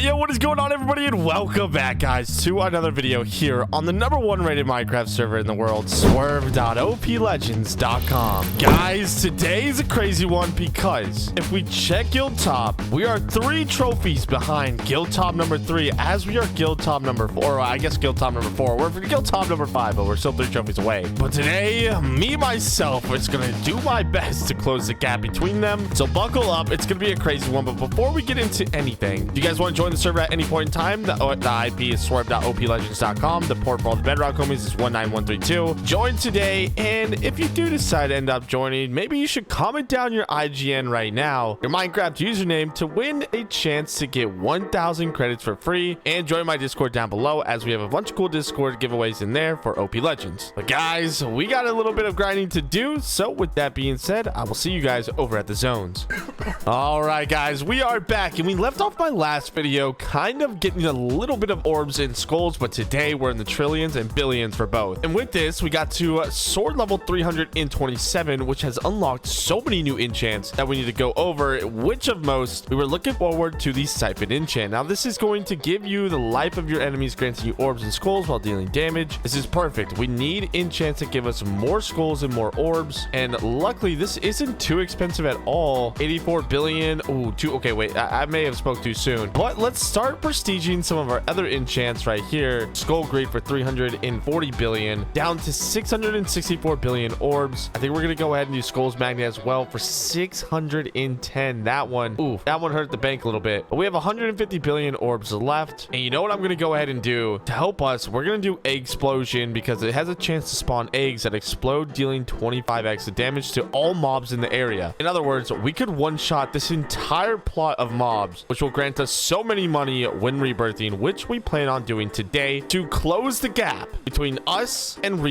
Yo, what is going on, everybody, and welcome back, guys, to another video here on the #1 rated Minecraft server in the world, Swurv.oplegends.com. Guys, today's a crazy one because if we check guild top, we are 3 trophies behind guild top number 3, as we are guild top number 4, or I guess guild top number 4. We're guild top number 5, but we're still 3 trophies away. But today, me, myself, is going to do my best to close the gap between them. So buckle up. It's going to be a crazy one. But before we get into anything, do you guys want to join the server at any point in time? The IP is Swurv.oplegends.com. The port for all the Bedrock homies is 19132. Join today, and if you do decide to end up joining, maybe you should comment down your IGN right now, your Minecraft username, to win a chance to get 1,000 credits for free, and join my Discord down below, as we have a bunch of cool Discord giveaways in there for OP Legends. But guys, we got a little bit of grinding to do, so with that being said, I will see you guys over at the zones. All right, guys, we are back, and we left off my last video kind of getting a little bit of orbs and skulls, but today we're in the trillions and billions for both. And with this, we got to sword level 327, which has unlocked so many new enchants that we need to go over. Which of most, we were looking forward to the siphon enchant. Now this is going to give you the life of your enemies, granting you orbs and skulls while dealing damage. This is perfect. We need enchants that give us more skulls and more orbs, and luckily this isn't too expensive at all. 84 billion. Okay, wait, I may have spoke too soon, but let's start prestiging some of our other enchants right here. Skull Grade for 340 billion, down to 664 billion orbs. I think we're gonna go ahead and do Skulls Magnet as well for 610. That one hurt the bank a little bit, but we have 150 billion orbs left. And you know what I'm gonna go ahead and do to help us? We're gonna do Egg Explosion, because it has a chance to spawn eggs that explode, dealing 25x of damage to all mobs in the area. In other words, we could one-shot this entire plot of mobs, which will grant us so many money when rebirthing, which we plan on doing today to close the gap between us and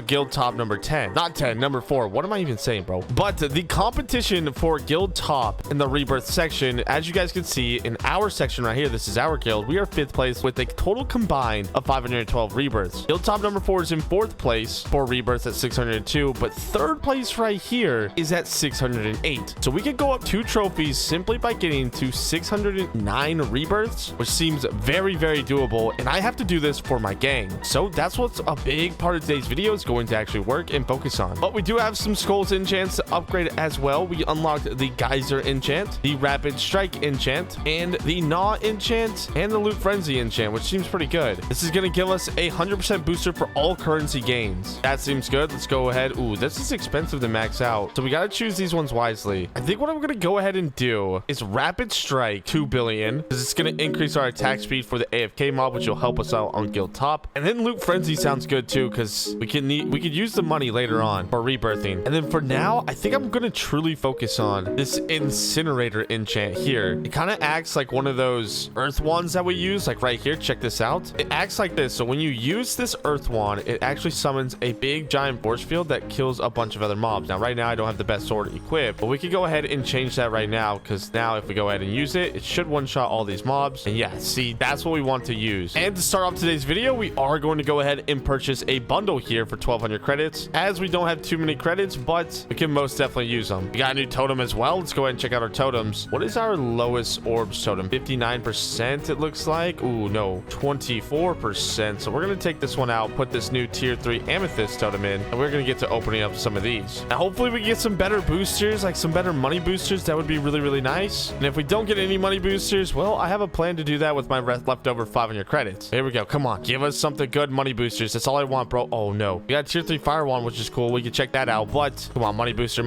guild top number 10. Not 10, number 4. What am I even saying, bro? But the competition for guild top in the rebirth section, as you guys can see in our section right here, this is our guild. We are 5th place with a total combined of 512 rebirths. Guild top number 4 is in 4th place for rebirths at 602, but 3rd place right here is at 608. So we could go up 2 trophies simply by getting to 609 rebirths, which seems very, very doable. And I have to do this for my gang. So that's what's a big part of today's video is going to actually work and focus on. But we do have some skulls enchants to upgrade as well. We unlocked the Geyser enchant, the Rapid Strike enchant, and the Gnaw enchant, and the Loot Frenzy enchant, which seems pretty good. This is going to give us a 100% booster for all currency gains. That seems good. Let's go ahead. This is expensive to max out, so we got to choose these ones wisely. I think what I'm going to go ahead and do is Rapid Strike 2 billion, because it's going to increase our attack speed for the AFK mob, which will help us out on guild top. And then Loot Frenzy sounds good too, because we could use the money later on for rebirthing. And then for now, I think I'm going to truly focus on this Incinerator enchant here. It kind of acts like one of those earth wands that we use, like right here. Check this out. It acts like this. So when you use this earth wand, it actually summons a big giant force field that kills a bunch of other mobs. Now right now I don't have the best sword equipped, but we could go ahead and change that right now, because now if we go ahead and use it, it should one-shot all these mobs. And yeah, see, that's what we want to use. And to start off today's video, we are going to go ahead and purchase a bundle here for 1,200 credits, as we don't have too many credits, but we can most definitely use them. We got a new totem as well. Let's go ahead and check out our totems. What is our lowest orbs totem? 59%, it looks like. No, 24%. So we're going to take this one out, put this new tier 3 amethyst totem in, and we're going to get to opening up some of these. Now hopefully we get some better boosters, like some better money boosters. That would be really, really nice. And if we don't get any money boosters, well, I have a plan to do that with my leftover 500 credits. Here we go. Come on, give us something good. Money boosters, that's all I want, bro. Oh no, we got tier 3 fire wand, which is cool. We can check that out, but come on, money booster,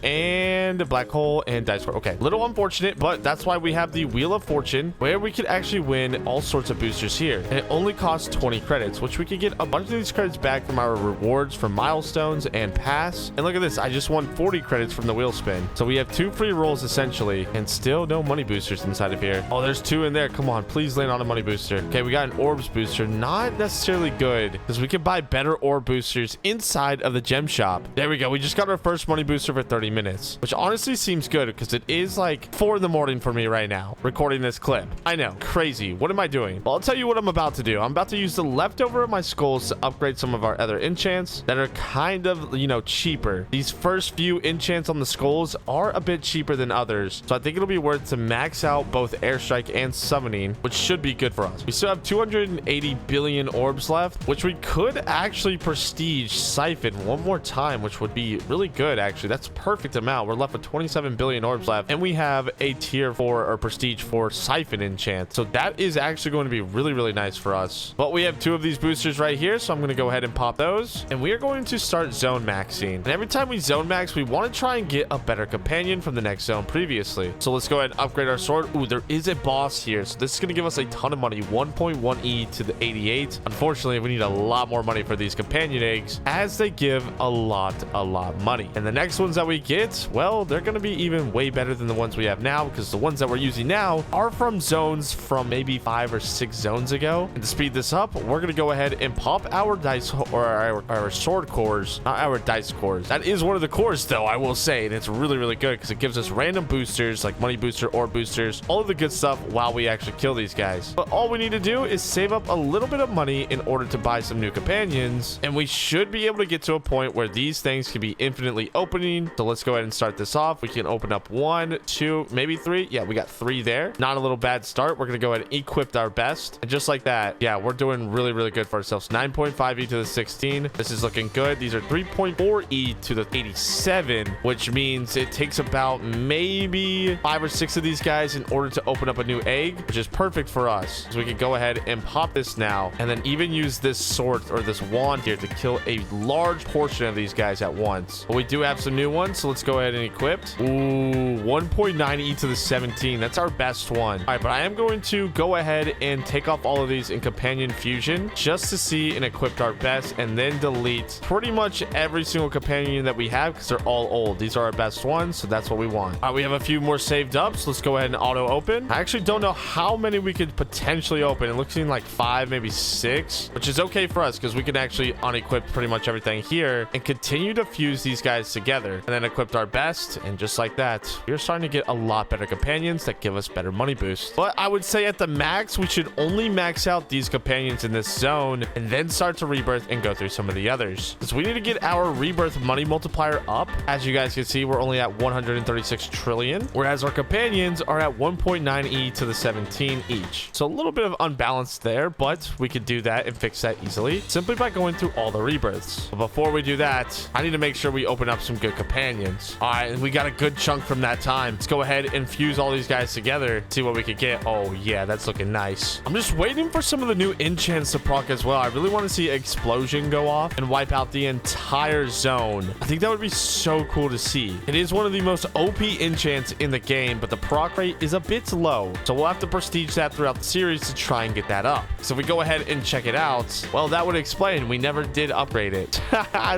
and a black hole and dice roll. Okay, little unfortunate, but that's why we have the Wheel of Fortune, where we could actually win all sorts of boosters here, and it only costs 20 credits, which we could get a bunch of these credits back from our rewards from milestones and pass. And look at this, I just won 40 credits from the wheel spin. So we have 2 free rolls essentially, and still no money boosters inside of here. Oh, there's 2 in there. Come on, please land on a money booster. Okay, we got an orbs booster. Not necessarily good, because we can buy better orb boosters inside of the gem shop. There we go. We just got our first money booster for 30 minutes, which honestly seems good, because it is like 4 in the morning for me right now recording this clip. I know, crazy. What am I doing? Well, I'll tell you what I'm about to do. I'm about to use the leftover of my skulls to upgrade some of our other enchants that are kind of, you know, cheaper. These first few enchants on the skulls are a bit cheaper than others, so I think it'll be worth to max out both air strike and summoning, which should be good for us. We still have 280 billion orbs left, which we could actually prestige Siphon one more time, which would be really good. Actually, that's a perfect amount. We're left with 27 billion orbs left, and we have a tier 4 or prestige 4 Siphon enchant. So that is actually going to be really, really nice for us. But we have 2 of these boosters right here, so I'm going to go ahead and pop those, and we are going to start zone maxing. And every time we zone max, we want to try and get a better companion from the next zone previously. So let's go ahead and upgrade our sword. Ooh, there is a boss here, so this is going to give us a ton of money. 1.1e to the 88. Unfortunately, we need a lot more money for these companion eggs, as they give a lot of money. And the next ones that we get, well, they're going to be even way better than the ones we have now, because the ones that we're using now are from zones from maybe 5 or 6 zones ago. And to speed this up, we're going to go ahead and pop our dice, or our sword cores, not our dice cores. That is one of the cores, though, I will say, and it's really, really good because it gives us random boosters like money booster, orb boosters, all of the good stuff while we actually kill these guys. But all we need to do is save up a little bit of money in order to buy some new companions, and we should be able to get to a point where these things can be infinitely opening. So let's go ahead and start this off. We can open up 1, 2, maybe 3. Yeah, we got 3 there. Not a little bad start. We're gonna go ahead and equip our best, and just like that, yeah, we're doing really, really good for ourselves. 9.5e to the 16. This is looking good. These are 3.4e to the 87, which means it takes about maybe 5 or 6 of these guys in order to open up a new egg, which is perfect for us. So we can go ahead and pop this now, and then even use this sword or this wand here to kill a large portion of these guys at once. But we do have some new ones, so let's go ahead and equip. Ooh, 1.9e to the 17. That's our best one. All right, but I am going to go ahead and take off all of these in companion fusion just to see and equip our best, and then delete pretty much every single companion that we have because they're all old. These are our best ones, so that's what we want. All right, we have a few more saved up, so let's go ahead and auto open. I actually don't know how many we could potentially open. It looks like 5, maybe 6, which is okay for us because we can actually unequip pretty much everything here and continue to fuse these guys together, and then equipped our best, and just like that, we're starting to get a lot better companions that give us better money boosts. But I would say at the max, we should only max out these companions in this zone and then start to rebirth and go through some of the others, because we need to get our rebirth money multiplier up. As you guys can see, we're only at 136 trillion, whereas our companions are at 1.9e to the 17 each. So a little bit of unbalanced there, but we could do that and fix that easily simply by going through all the rebirths. But before we do that, I need to make sure we open up some good companions. All right, we got a good chunk from that time. Let's go ahead and fuse all these guys together, see what we could get. Oh yeah, that's looking nice. I'm just waiting for some of the new enchants to proc as well. I really want to see explosion go off and wipe out the entire zone. I think that would be so cool to see. It is one of the most OP enchants in the game, but the proc rate is a bit low, so we'll have to prestige that throughout the series to try and get that up. So if we go ahead and check it out, well, that would explain we never did upgrade it.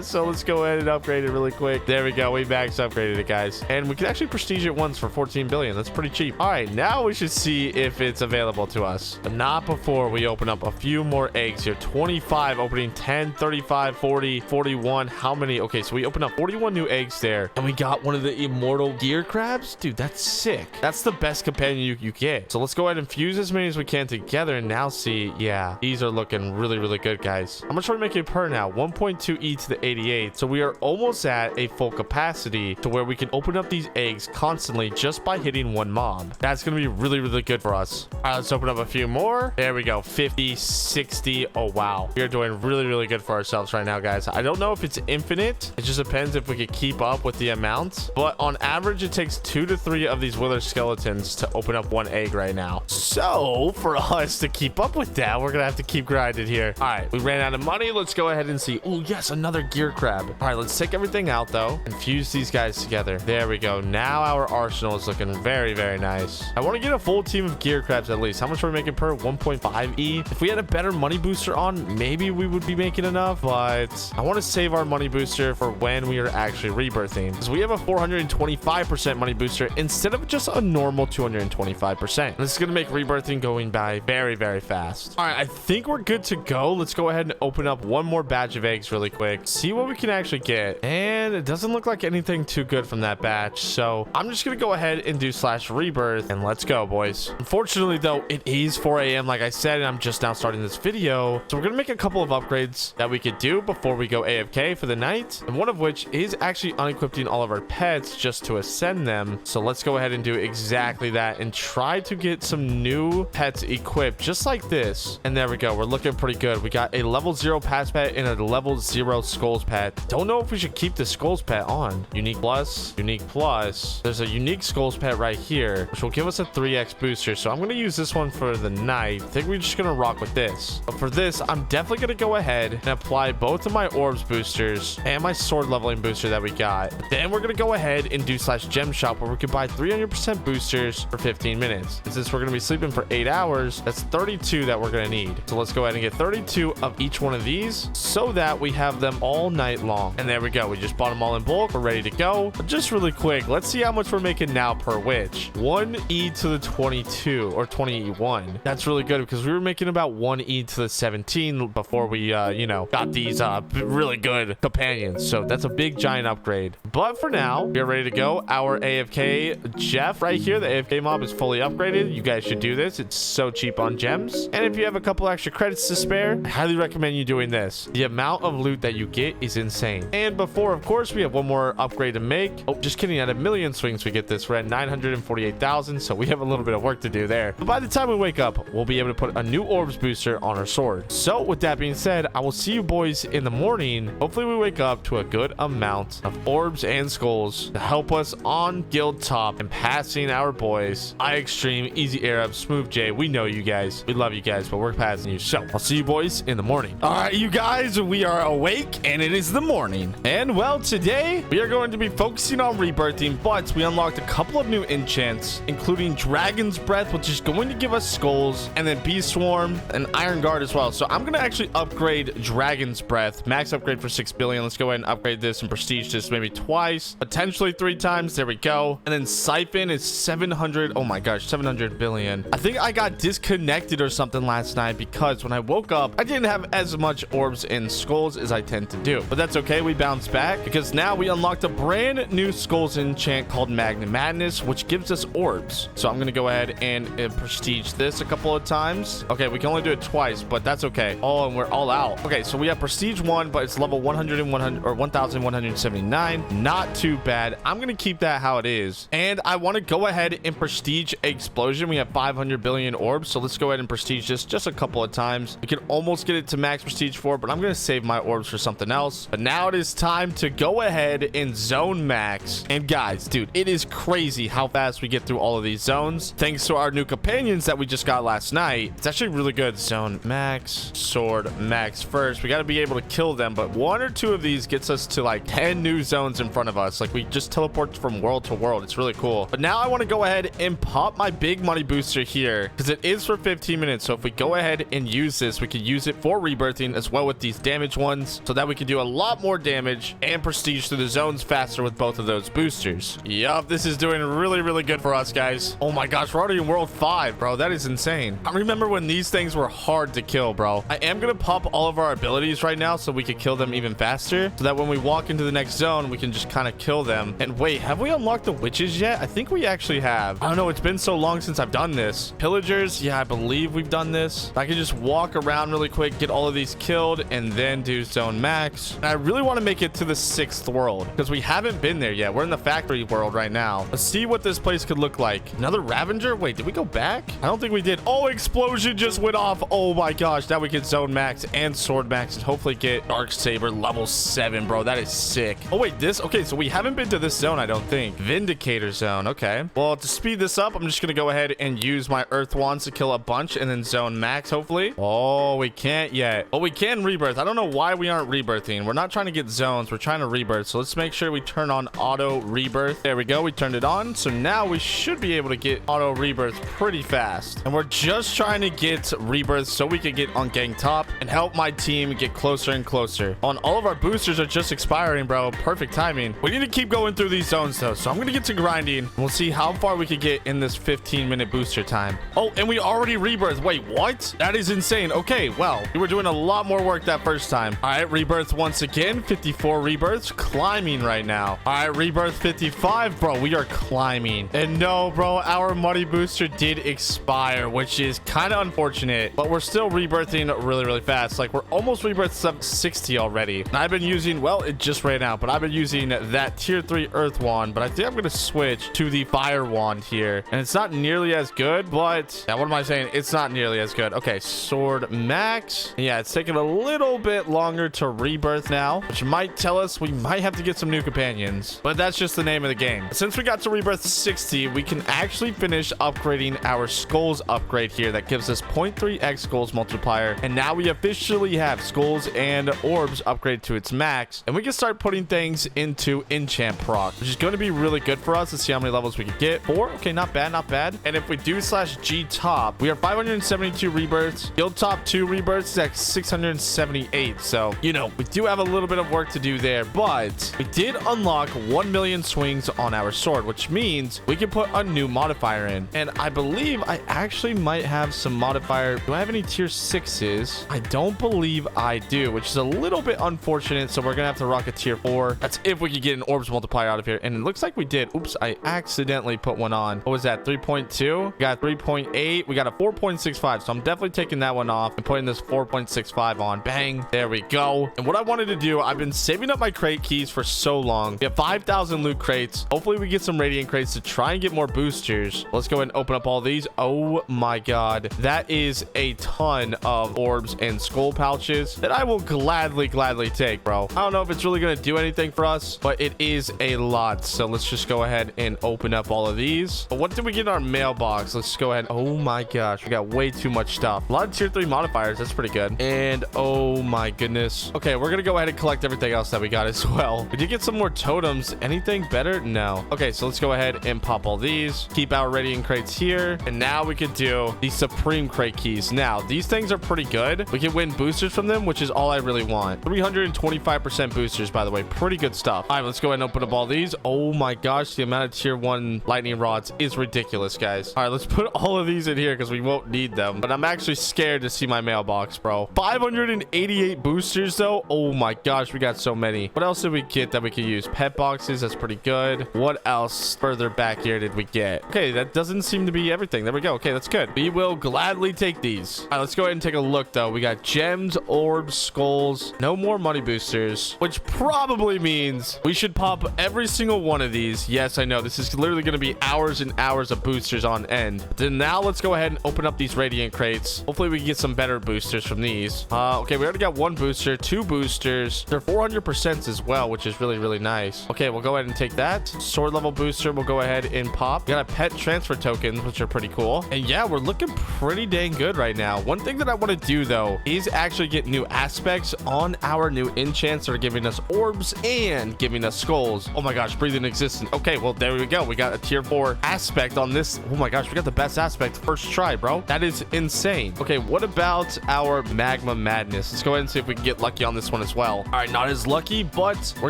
So let's go ahead and upgrade it really quick. There we go. We max upgraded it, guys, and we can actually prestige it once for 14 billion. That's pretty cheap. All right, now we should see if it's available to us, but not before we open up a few more eggs here. 25 opening, 10, 35, 40, 41. How many? Okay, so we opened up 41 new eggs there, and we got one of the immortal gear crabs. Dude, that's sick. That's the best companion you get. So let's go ahead and fuse as many as we can together and now see. Yeah, these are looking really, really good, guys. How much are we making per now? 1.2e to the 88. So we are almost at a full capacity to where we can open up these eggs constantly just by hitting one mob. That's gonna be really, really good for us. All right, let's open up a few more. There we go. 50, 60. Oh wow, we are doing really, really good for ourselves right now, guys. I don't know if it's infinite. It just depends if we could keep up with the amount, but on average it takes 2 to 3 of these wither skeletons to open up one egg right now. So for us to keep up with that, we're gonna have to keep grinding here. All right, we ran out of money. Let's go ahead and see. Oh yes, another gear crab. All right, let's take everything out though and fuse these guys together. There we go. Now our arsenal is looking very, very nice. I want to get a full team of gear crabs at least. How much are we making per? 1.5e. If we had a better money booster on, maybe we would be making enough, but I want to save our money booster for when we are actually rebirthing, because we have a 425% money booster instead of just a normal 225%. This is going to make rebirthing going by very, very fast. All right, I think we're good to go. Let's go ahead and open up one more batch of eggs really quick, see what we can actually get, and it doesn't look like anything too good from that batch, so I'm just going to go ahead and do /rebirth, and let's go, boys. Unfortunately though, it is 4 a.m. like I said, and I'm just now starting this video, so we're gonna make a couple of upgrades that we could do before we go AFK for the night, and one of which is actually unequipping all of our pets just to ascend them. So let's go ahead and do exactly that and try to get some new pets equipped just like this. And there we go. We're looking pretty good. We got a level 0 pass pet and a level 0 skulls pet. Don't know if we should keep the skulls pet on. Unique plus, unique plus. There's a unique skulls pet right here, which will give us a 3x booster. So I'm going to use this one for the night. I think we're just going to rock with this. But for this, I'm definitely going to go ahead and apply both of my orbs boosters and my sword leveling booster that we got. Then we're going to go ahead and do /gem shop where we can buy 300% boosters for 15 minutes. And since we're going to be sleeping for 8 hours, that's 32 that we're going to need. So let's go ahead and get 32 of each one of these so that we have them all night long. And there we go. We just bought them all in bulk. We're ready to go. But just really quick, let's see how much we're making now per witch. 1e to the 22 or 21. That's really good because we were making about 1e to the 17 before we, got these really good companions. So that's a big giant upgrade. But for now, we're ready to go. Our AFK Jeff right here, the AFK mob is fully upgraded. You guys should do this. It's so cheap on gems. And if you have a couple extra credits to spare, I highly recommend you doing this. The amount of loot that you get is insane. And before, of course, we have one more upgrade to make. Oh, just kidding. At a million swings, we get this. We're at 948,000. So we have a little bit of work to do there. But by the time we wake up, we'll be able to put a new orbs booster on our sword. So with that being said, I will see you boys in the morning. Hopefully we wake up to a good amount of orbs and skulls to help us on guild top and passing our boys. iExtreme, Easy Arab, Smooth J. We know you guys. We love you guys, but we're passing you. So I'll see you boys in the morning. All right, you guys, we are awake and it is the morning. And well, today we are going to be focusing on rebirthing, but we unlocked a couple of new enchants, including Dragon's Breath, which is going to give us skulls, and then Bee Swarm and Iron Guard as well. So I'm going to actually upgrade Dragon's Breath, max upgrade for 6 billion. Let's go ahead and upgrade this and prestige this maybe twice, potentially 3 times. There we go. And then Siphon is 700. Oh my gosh, 700 billion. I think I got disconnected or something last night because when I woke up, I didn't have as much orbs and skulls as I tend to do. But that's okay. We bounced back because now we unlocked a brand new skulls enchant called Magnet Madness, which gives us orbs. So I'm going to go ahead and prestige this a couple of times. Okay, we can only do it twice, but that's okay. Oh, and we're all out. Okay, so we have prestige 1, but it's level 100 and 100 or 1179. Not too bad. I'm going to keep that how it is. And I want to go ahead and prestige explosion. We have 500 billion orbs. So let's go ahead and prestige this just a couple of times. We can almost get it to max prestige 4, but I'm going to save my orbs for something else. But now it is time to go ahead and zone max. And guys, dude, it is crazy how fast we get through all of these zones. Thanks to our new companions that we just got last night. It's actually really good. Zone max, sword max first. We got to be able to kill them, but 1 or 2 of these gets us to like 10 new zones in front of us. Like we just teleport from world to world. It's really cool. But now I want to go ahead and pop my big money booster here because it is for 15 minutes. So if we go ahead and use this, we can use it for rebirthing as well with these damage ones so that we can do a lot more damage and prestige through the zones faster with both of those boosters. Yup, this is doing really, really good for us, guys. Oh my gosh, we're already in world 5, bro. That is insane. I remember when these things were hard to kill, bro. I am going to pop all of our abilities right now so we can kill them even faster so that when we walk into the next zone, we can just kind of kill them. And wait, have we unlocked the witches yet? I think we actually have. I don't know. It's been so long since I've done this. Pillagers. Yeah, I believe we've done this. I can just walk around really quick, get all of these killed, and then do zone max. And I really want to make it to the 6th world because we haven't been there yet. We're in the factory world right now. Let's see what this place could look like. Another Ravager? Wait, did we go back? I don't think we did. Oh, explosion just went off. Oh my gosh. Now we can zone max and sword max and hopefully get Dark Saber level 7, bro. That is sick. Oh wait, this. Okay, so we haven't been to this zone, I don't think. Vindicator zone. Okay. Well, to speed this up, I'm just going to go ahead and use my Earth Wands to kill a bunch and then zone max, hopefully. Oh, we can't yet. Oh, we can rebirth. I don't know why we aren't rebirthing. We're not trying to get zones. We're trying to rebirth. So let's make sure we turn on auto rebirth. There we go. We turned it on. So now we should be able to get auto rebirth pretty fast. And we're just trying to get rebirth so we can get on gang top and help my team get closer and closer. On all of our boosters are just expiring, bro. Perfect timing. We need to keep going through these zones though. So I'm going to get to grinding. We'll see how far we could get in this 15-minute booster time. Oh, and we already rebirth. Wait, what? That is insane. Okay, well, we were doing a lot more work that first time. All right, rebirth once again. 54 rebirths. Climbing right now. All right, rebirth 55. Bro, we are climbing. And no, bro, our money booster did expire, which is kind of unfortunate. But we're still rebirthing really, really fast. Like, we're almost rebirthed 60 already. And I've been using, well, it just ran out. But I've been using that tier 3 Earth Wand. But I think I'm going to switch to the Fire Wand here. And it's not nearly as good, but yeah, what am I saying? It's not nearly as good. Okay, sword max. Yeah, it's taking a little bit longer to rebirth now, which might tell us we might have to get some new companions, but that's just the name of the game. Since we got to rebirth 60, we can actually finish upgrading our skulls upgrade here. That gives us 0.3x skulls multiplier, and now we officially have skulls and orbs upgraded to its max, and we can start putting things into enchant proc, which is going to be really good for us. Let's see how many levels we can get. 4. Okay, not bad, not bad. And if we do /G top, we are 572 rebirths. Guild top 2 rebirths is at 678. So, you know, we do have a little bit of work to do there, but we did unlock 1 million swings on our sword, which means we can put a new modifier in. And I believe I actually might have some modifier. Do I have any tier 6s? I don't believe I do, which is a little bit unfortunate. So we're gonna have to rock a tier 4. That's if we can get an orbs multiplier out of here. And it looks like we did. Oops, I accidentally put one on. What was that? 3.2. We got 3.8. We got a 4.65. So I'm definitely taking that one off and putting this 4.65 on. Bang. There we go. And what I wanted to do, I've been saving up my crate keys for so long. We have 5,000 loot crates. Hopefully we get some radiant crates to try and get more boosters. Let's go ahead and open up all these. Oh my god, that is a ton of orbs and skull pouches that I will gladly take, bro. I don't know if it's really gonna do anything for us, but it is a lot. So let's just go ahead and open up all of these. But what did we get in our mailbox? Let's go ahead. Oh my gosh, we got way too much stuff. A lot of tier 3 modifiers. That's pretty good. And oh my goodness. Okay, we're gonna go ahead and collect everything else that we got as well. Did you get some more totems? Anything better? No. Okay, so let's go ahead and pop all these. Keep our radiant crates here. And now we can do the supreme crate keys. Now, these things are pretty good. We can win boosters from them, which is all I really want. 325% boosters, by the way. Pretty good stuff. All right, let's go ahead and open up all these. Oh my gosh, the amount of tier 1 lightning rods is ridiculous, guys. All right, let's put all of these in here because we won't need them. But I'm actually scared to see my mailbox, bro. 588 boosters, though. Oh my gosh, we got so many. What else did we get that we could use? Pet boxes. That's pretty good. What else further back here did we get? Okay, that doesn't seem to be everything. There we go. Okay, that's good. We will gladly take these. All right, let's go ahead and take a look, though. We got gems, orbs, skulls. No more money boosters, which probably means we should pop every single one of these. Yes, I know. This is literally going to be hours and hours of boosters on end. But then now let's go ahead and open up these radiant crates. Hopefully we can get some better boosters from these. Okay, we already got 1 booster, 2 boosters. They're 400% as well, which is really nice. Okay, we'll go ahead and take that. Sword level booster, we'll go ahead and pop. We got a pet transfer tokens, which are pretty cool. And yeah, we're looking pretty dang good right now. One thing that I want to do, though, is actually get new aspects on our new enchants that are giving us orbs and giving us skulls. Oh my gosh, breathing existence. Okay, well, there we go. We got a tier 4 aspect on this. Oh my gosh, we got the best aspect first try, bro. That is insane. Okay, what about our magma madness? Let's go ahead and see if we can get lucky on this one as well. All right, not as lucky, but we're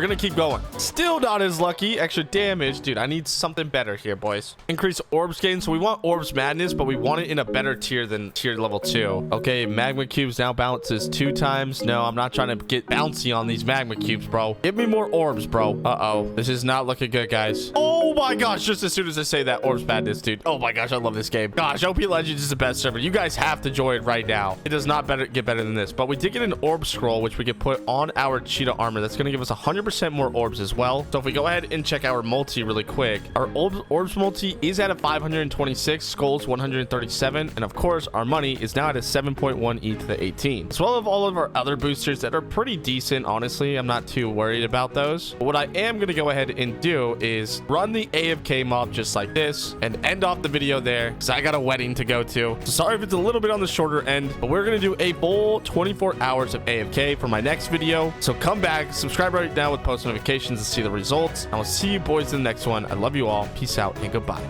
gonna keep going. Still not as lucky. Extra damage. Dude, I need something better here, boys. Increase orbs gain. So we want orbs madness, but we want it in a better tier than tier level 2. Okay, magma cubes now bounces 2 times. No, I'm not trying to get bouncy on these magma cubes, bro. Give me more orbs, bro. Uh-oh. This is not looking good, guys. Oh my gosh, just as soon as I say that, orbs madness, dude. Oh my gosh, I love this game. Gosh, OpLegends is the best server. You guys have to join right now. It does not get better than this, but we did get an orb scroll, which we could put on our cheetah armor. That's going to give us 100% more orbs as well. So if we go ahead and check our multi really quick, our orbs multi is at a 526, skulls 137, and of course our money is now at a 7.1 e to the 18, as well as all of our other boosters that are pretty decent. Honestly, I'm not too worried about those. But what I am going to go ahead and do is run the AFK mob just like this and end off the video there because I got a wedding to go to. So sorry if it's a little bit on the shorter end, but we're going to do a full 24 hours of AFK for my next video. So come back, subscribe right now with post notifications to see the results. I will see you boys in the next one. I love you all. Peace out and goodbye.